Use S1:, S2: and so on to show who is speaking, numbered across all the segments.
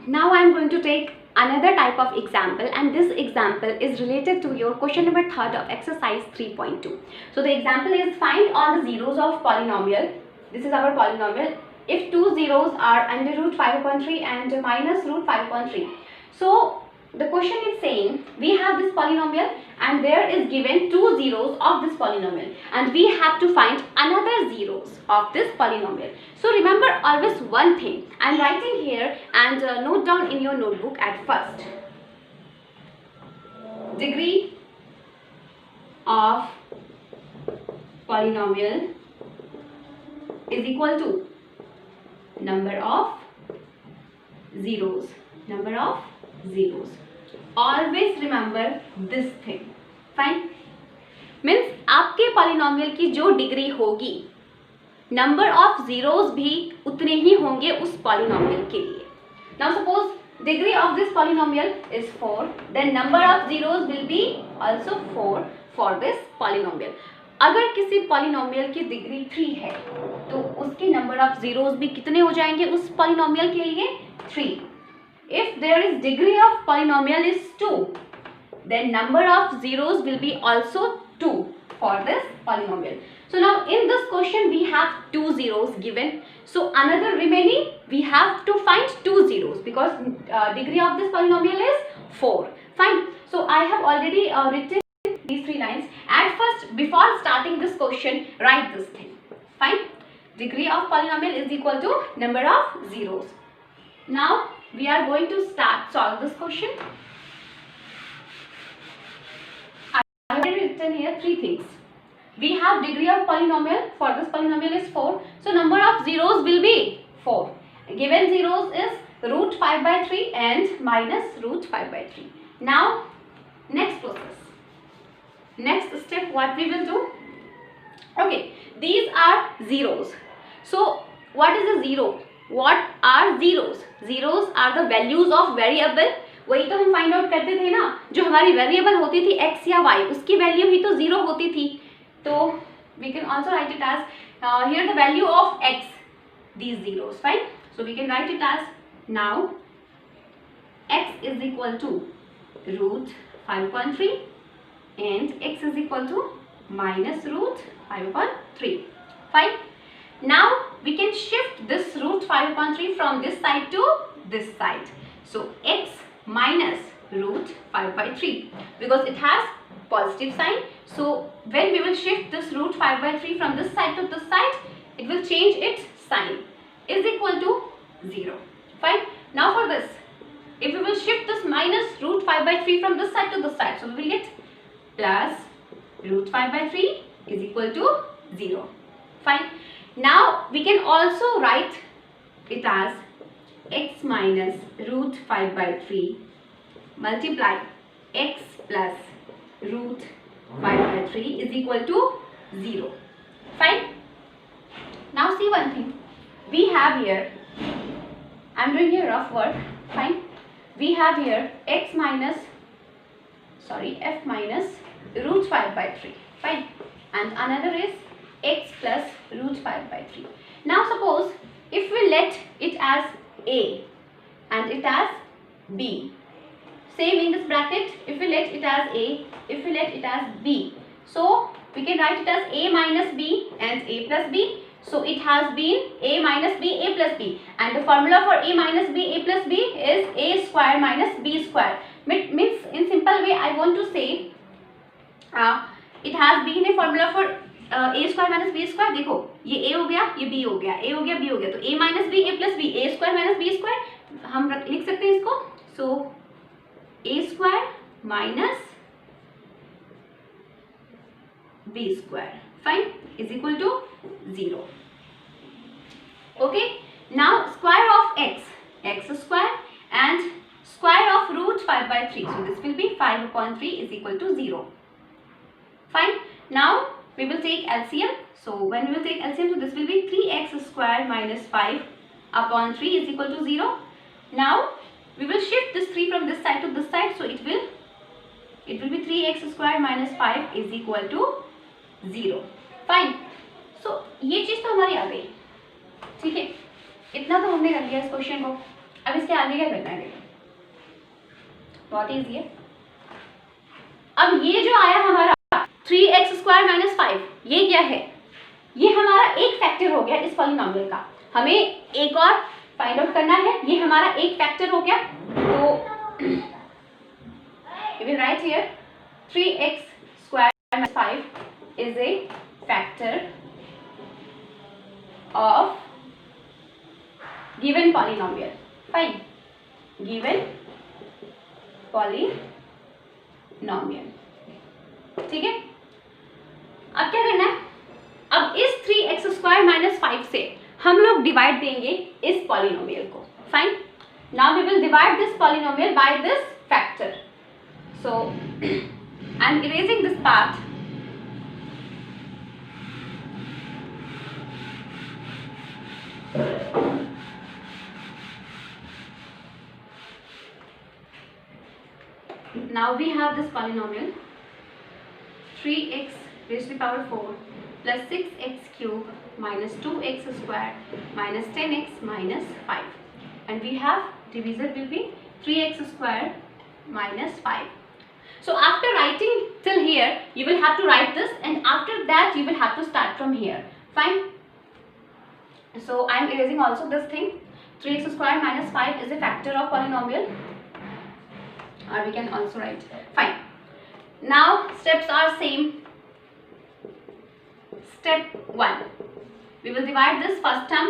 S1: Now I am going to take another type of example, and this example is related to your question number 3 of exercise 3.2. So the example is find all the zeros of polynomial. This is our polynomial. If two zeros are under root 5/3 and minus root 5/3. So the question is saying we have this polynomial and there is given two zeros of this polynomial and we have to find another zeros of this polynomial. So remember always one thing. I am writing here and note down in your notebook at first. Degree of polynomial is equal to number of zeros. Number of zeros. Always remember this thing. Fine. Means आपके polynomial की जो degree होगी, number of zeros भी उतने ही होंगे उस polynomial के लिए. Now suppose degree of this polynomial is 4, then number of zeros will be also 4 for this polynomial. अगर किसी polynomial की डिग्री 3 है तो उसके number of zeros भी कितने हो जाएंगे उस polynomial के लिए? 3. If there is degree of polynomial is 2, then number of zeros will be also 2 for this polynomial. So now in this question we have two zeros given. So another remaining we have to find two zeros because degree of this polynomial is 4. Fine. So I have already written these 3 lines. At first, before starting this question, write this thing. Fine. Degree of polynomial is equal to number of zeros. Now we are going to start solve this question. I have written here 3 things. We have degree of polynomial. For this polynomial is 4. So number of zeros will be 4. Given zeros is root 5/3 and minus root 5/3. Now next process. Next step what we will do? Okay, these are zeros. So what is a zero? What are zeros? Zeros are the values of variable. वही तो हम find out करते थे ना, जो हमारी variable होती थी x या y, उसकी वैल्यू ही तो जीरो होती थी. तो we can also write it as here the value of x, these zeros. Fine. So we can write it as now x is equal to root 5/3 and x is equal to minus root 5/3. Fine. Now we can shift this root 5/3 from this side to this side. So x minus root 5/3 because it has positive sign. So when we will shift this root 5/3 from this side to this side, it will change its sign, is equal to 0. Fine. Now for this, if we will shift this minus root 5/3 from this side to this side, so we will get plus root 5/3 is equal to 0. Fine. Now we can also write it as x minus root 5/3 multiply x plus root 5/3 is equal to 0. Fine. Now see one thing. We have here, I am doing here rough work. Fine. We have here f minus root 5/3. Fine. And another is x plus root 5/3. Now suppose if we let it as a and it as b, same in this bracket, if we let it as a, if we let it as b, so we can write it as a minus b and a plus b. So it has been a minus b, a plus b, and the formula for a minus b, a plus b is a square minus b square. Means in simple way I want to say it has been a formula for a square minus b square. देखो ये a हो गया, ये b हो गया, a हो गया, b हो गया, तो a minus b, a plus b, a square minus b square हम लिख सकते हैं इसको. So a square minus b square, fine, is equal to 0. Okay. Now square of x square and square of root 5/3. So this will be 5/3 is equal to 0. Fine. Now we will take LCM. So when we will take LCM, so this will be 3x square minus 5/3 is equal to 0. Now we will shift this 3 from this side to this side. So it will be 3x square minus 5 is equal to 0. Fine. So ये चीज तो हमारी आ गई. ठीक है, इतना तो हमने कर लिया इस क्वेश्चन को. अब इसके आगे क्या करना है, बहुत ईजी है। अब ये जो आया हमारा 3x² - 5, ये क्या है, ये हमारा एक फैक्टर हो गया इस पॉलिनोमियल का। हमें एक और फाइंड आउट करना है, ये हमारा एक फैक्टर हो गया, तो we will write here 3x² - 5 is a factor of given polynomial. Fine, given polynomial, ठीक है। अब क्या करना है, अब इस 3x² - 5 से हम लोग डिवाइड देंगे इस पॉलिनोमियल को। Fine, now we will divide this polynomial by this factor. So I'm erasing this part. Now we have this polynomial 3x raised to the power 4 plus 6x³ minus 2x² minus 10x minus 5, and we have divisor will be 3x² minus 5. So after writing till here, you will have to write this, and after that you will have to start from here. Fine. So I am erasing also this thing. 3x² minus 5 is a factor of polynomial, or we can also write. Fine. Now steps are same. Step 1. We will divide this first term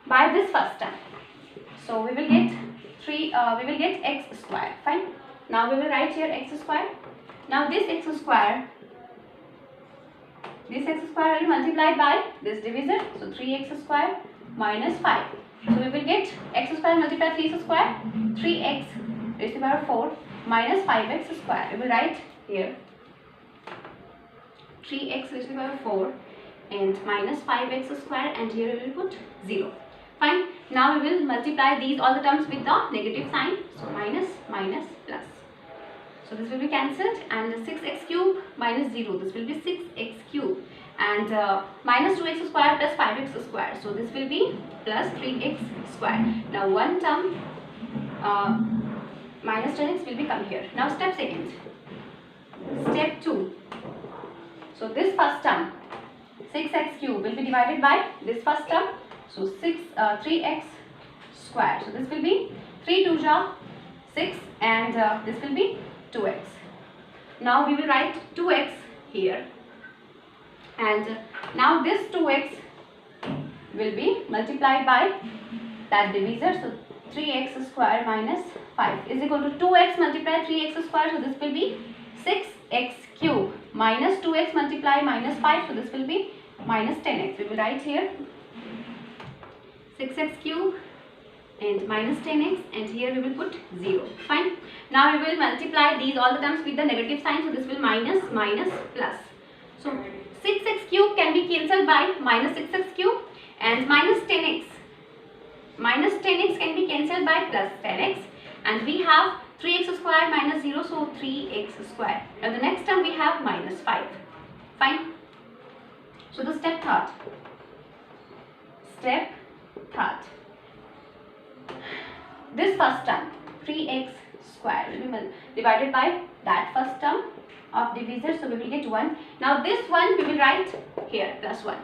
S1: by this first term. So we will get we will get x². Fine. Now we will write here x². Now this x² will be multiplied by this divisor, so 3x² minus 5. So we will get x² multiplied 3x², 3x raised to the power 4 minus 5x². We will write here 3x raised to the power 4 and minus 5x², and here we will put 0. Fine. Now we will multiply these all the terms with the negative sign, so minus minus plus. So this will be cancelled, and 6x³ minus 0, this will be 6x³, and minus 2x² plus 5x², so this will be plus 3x². Now one term minus 10x will be come here. Now step second. Step 2. So this first term 6x³ will be divided by this first term, so 3x². So this will be 3 2 6, and this will be 2x. Now we will write 2x here, and now this 2x will be multiplied by that divisor, so 3x² minus 5 is equal to 2x multiplied 3x², so this will be 6x³ minus 2x multiplied minus 5, so this will be minus 10x. We will write here 6x³ and minus 10x, and here we will put 0. Fine. Now we will multiply these all the terms with the negative sign, so this will minus minus plus. So 6x³ can be cancelled by minus 6x³, and minus 10x can be cancelled by plus 10x, and we have 3x² minus 0, so 3x². Now the next term we have minus 5. Fine. So the step third. This first term 3x² will be divided by that first term of divisor, so we will get 1. Now this one we will write here plus 1.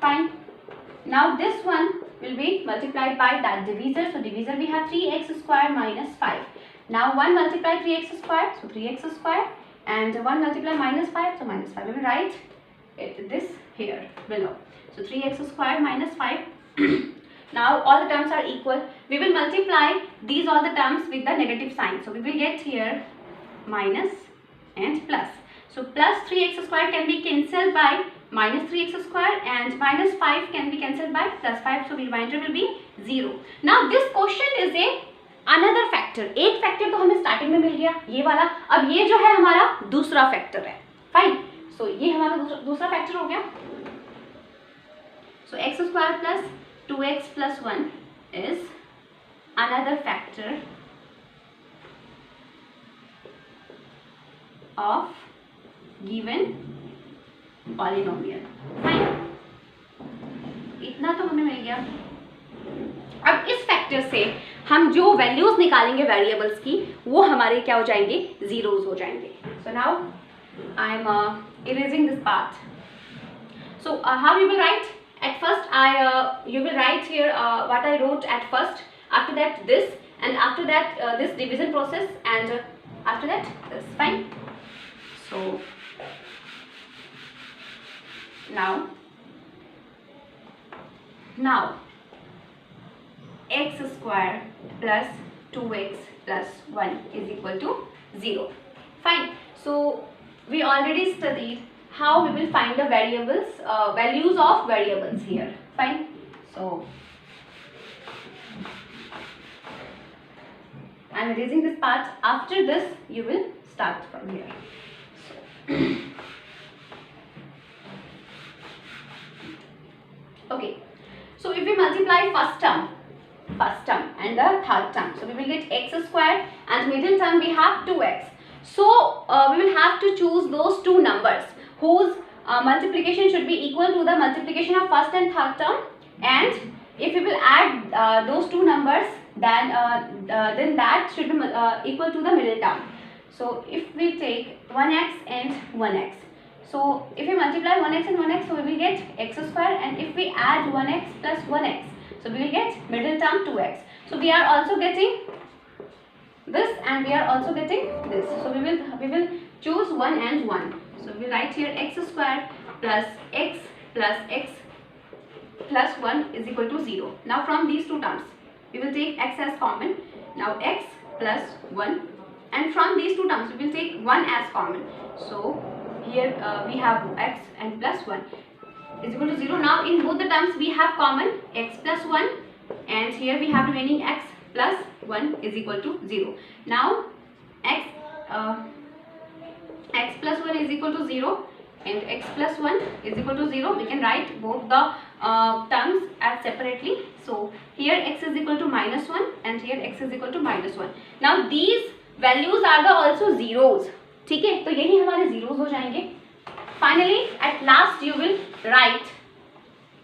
S1: Fine. Now this one will be multiplied by that divisor, so divisor we have 3x² minus 5. Now 1 multiply 3x², so 3x², and 1 multiply minus 5, so minus 5. We will write this here below, so 3x² minus 5. Now all the terms are equal. We will multiply these all the terms with the negative sign, so we will get here minus and plus. So plus 3x² can be cancelled by minus 3x², and minus 5 can be cancelled by plus 5, so the remainder will be 0. Now this quotient is a another factor. एक factor तो हमें starting में मिल गया, ये वाला। अब ये जो है हमारा दूसरा फैक्टर है। फाइन. सो ये हमारा दूसरा फैक्टर हो गया। सो x² plus 2x plus 1 is another factor of given polynomial. Fine. इतना तो हमें मिल गया। अब इस फैक्टर से हम जो वैल्यूज निकालेंगे वेरिएबल्स की वो हमारे क्या हो जाएंगे, जीरोज हो जाएंगे. So now I am erasing this part. So how you will write? At first you will write here what I wrote at first. After that this, and after that this division process, and after that this. Fine. So now x square plus 2x plus 1 is equal to 0. Fine. So we already studied how we will find the variables, values of variables here. Fine. So I am erasing this part. After this you will start from here. So okay. So if we multiply first term and the third term, so we will get x square, and middle term we have 2x. So we will have to choose those two numbers whose multiplication should be equal to the multiplication of first and third term, and if we will add those two numbers, then that should be equal to the middle term. So if we take 1x and 1x, so if we multiply 1x and 1x, so we will get x square, and if we add 1x plus 1x, so we will get middle term 2x. So we are also getting this, and we are also getting this. So we will choose 1 and 1. So we will write here x square plus x plus 1 is equal to 0. Now from these two terms we will take x as common. Now x plus 1, and from these two terms we will take 1 as common. So here we have x and plus 1 is equal to 0. Now in both the terms we have common x plus 1, and here we have remaining x plus 1 is equal to 0. Now x plus 1 is equal to 0 and x plus 1 is equal to 0. We can write both the terms as separately. So here x is equal to minus 1 and here x is equal to minus 1. Now these values are the also zeros. ठीक है, तो यही हमारे zeros हो जाएंगे. Finally at last you will write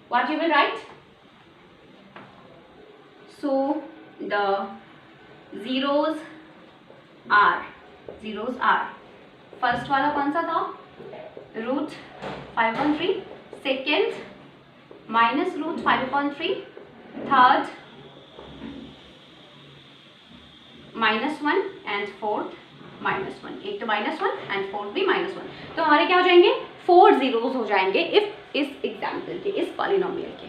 S1: what you will write. So the zeros are first वाला कौन सा था, root 5/3, second minus root 5/3, third -1 and fourth -1. एक तो -1 and fourth भी -1. तो हमारे क्या हो जाएंगे, 4 zeros हो जाएंगे इस एग्जाम्पल के, इस पॉलिनोमियल के.